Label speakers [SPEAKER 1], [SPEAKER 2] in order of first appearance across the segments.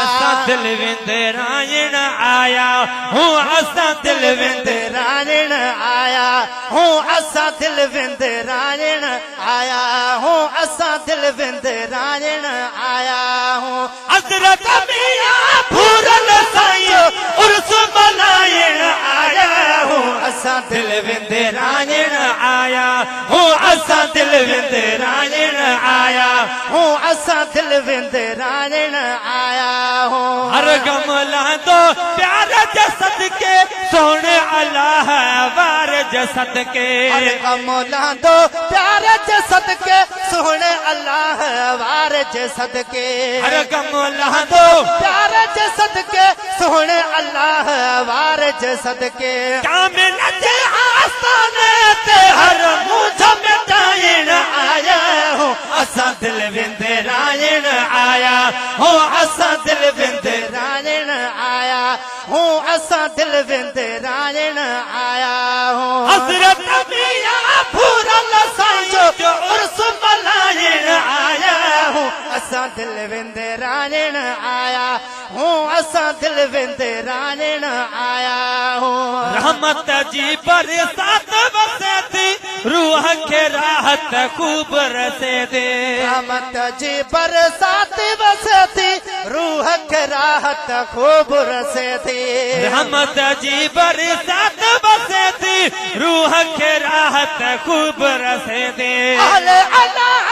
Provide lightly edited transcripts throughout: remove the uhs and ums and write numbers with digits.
[SPEAKER 1] असा दिल विंदरायण आया हूँ असा दिल विंदरायण आया हूँ असा दिल विंदरायण आया हूँ असा दिल विंदरायण आया हूँ हज़रत मियां फूरल साईं उर्स मल्हाइण आया हूँ असा दिल विंदरायण आया हूँ असा दिल विंदरायण आया हूँ असा दिल विंदरायण आया हूँ हर गमला दो प्यार जसद के सोने अल्लाह वार जसद के हर गमला दो प्यार जसद के सोने अल्लाह वार जसद के हर गमला दो प्यार जसद के सोने अल्लाह वार जसद के कामिल जे आस्ताने ते हर मुझ में टाइण आया हूँ असा दिल विंदरायण आया हूँ असा दिल विंदरायण आया हूँ असा दिल विंदरायण आया हूँ हज़रत मियां फूरल साईं जो उर्स मल्हाइण आया हूँ असा दिल विंदरायण आया हूँ असा दिल विंदरायण आया हूँ रहमत जी बरसात वसे थी रूह के राहत खूब रसे थी रहमत जी बरसात वसे थी रूह के राहत खूब रसे थी रहमत जी बरसात वसे थी रूह के राहत खूब रसे थी अहले अल्लाह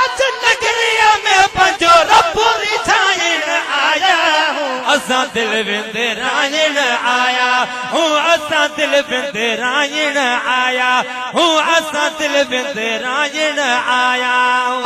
[SPEAKER 1] नगरिया में पंजोरा पूरी छाइण आया हूँ असा दिल विंदरायण आया हूँ असा दिल विंदरायण आया हूँ असा दिल विंदरायण आया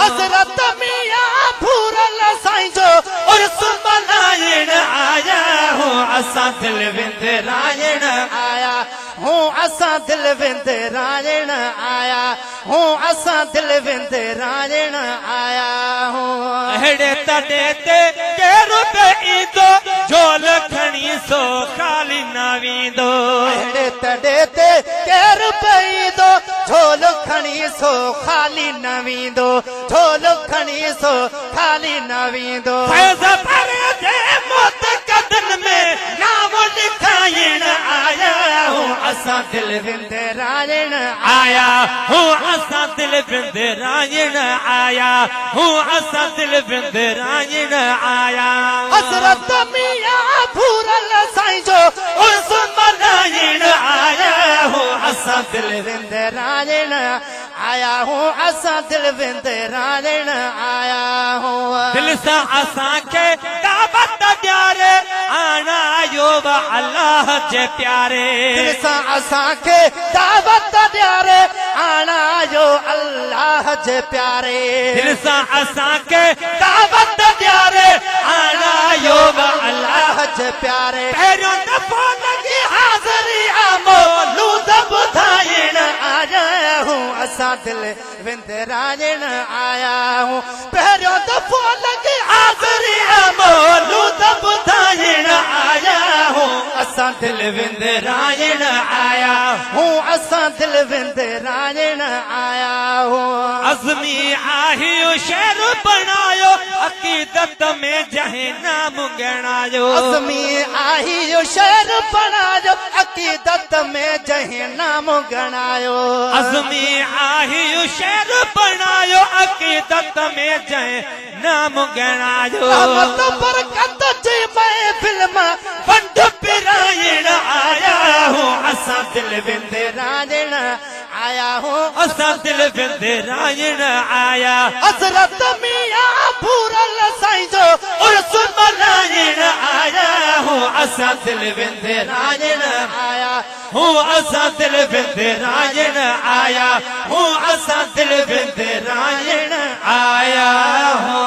[SPEAKER 1] हज़रत मियां फूरल साईं जो उर्स मल्हाइण आया हूँ असा दिल विंदरायण आया हूँ असा दिल विंदरायण आया हूँ असा दिल विंदरायण आया हूँ अहिड़े तॾे ते केरु बि ईंदो झोल खणी सो ख़ाली न वेंदो अहिड़े तॾे ते केरु बि ईंदो झोल खणी सो ख़ाली न वेंदो झोल खणी सो ख़ाली न वेंदो फैज़ भरे जे मौत कदन में नाम लिखाइण आया हूँ असा दिल विंदरायण आया हूँ असा दिल विंदरायण आया हूँ असा दिल विंदरायण आया हज़रत मियां फूरल साईं जो उर्स मल्हाइण आया हूँ असा दिल विंदरायण आया हूँ असा दिल विंदरायण आया हूँ दिल सां असां खे दावत ॾियारे आना आयो बि अल्लाह जे प्यारे दिल सां असां खे दावत ॾियारे आना आयो अल्लाह जे प्यारे दिल सां असां खे दावत ॾियारे आना आयो बि अल्लाह जे प्यारे पहिरियों दफ़ो लॻी हाज़िरी मौलूद ॿुधाइण आया हूँ असा दिल विंदरायण आया हूँ पहिरियों दफ़ो लॻी हाज़िरी मौलूद ॿुधाइण आया हूँ असा दिल विंदरायण आया हूँ असा दिल विंदरायण आया हूँ अज़मी आही शेर बणायो अक़ीदत में जंहिं नाम ॻणायो अज़मी आही शेर बणायो अक़ीदत में जंहिं नाम ॻणायो अज़मी आही शेर बणायो अक़ीदत में जंहिं नाम ॻणायो बरकत जी महफ़िल मां वंड पिराइण आया हूँ असा दिल विंदरायण आया हूँ असा दिल विंदरायण आया हज़रत मियां फूरल साईं जो उर्स मल्हाइण आया हूँ असा दिल विंदरायण आया हूँ असा दिल विंदरायण आया हूँ असा दिल विंदरायण आया हूँ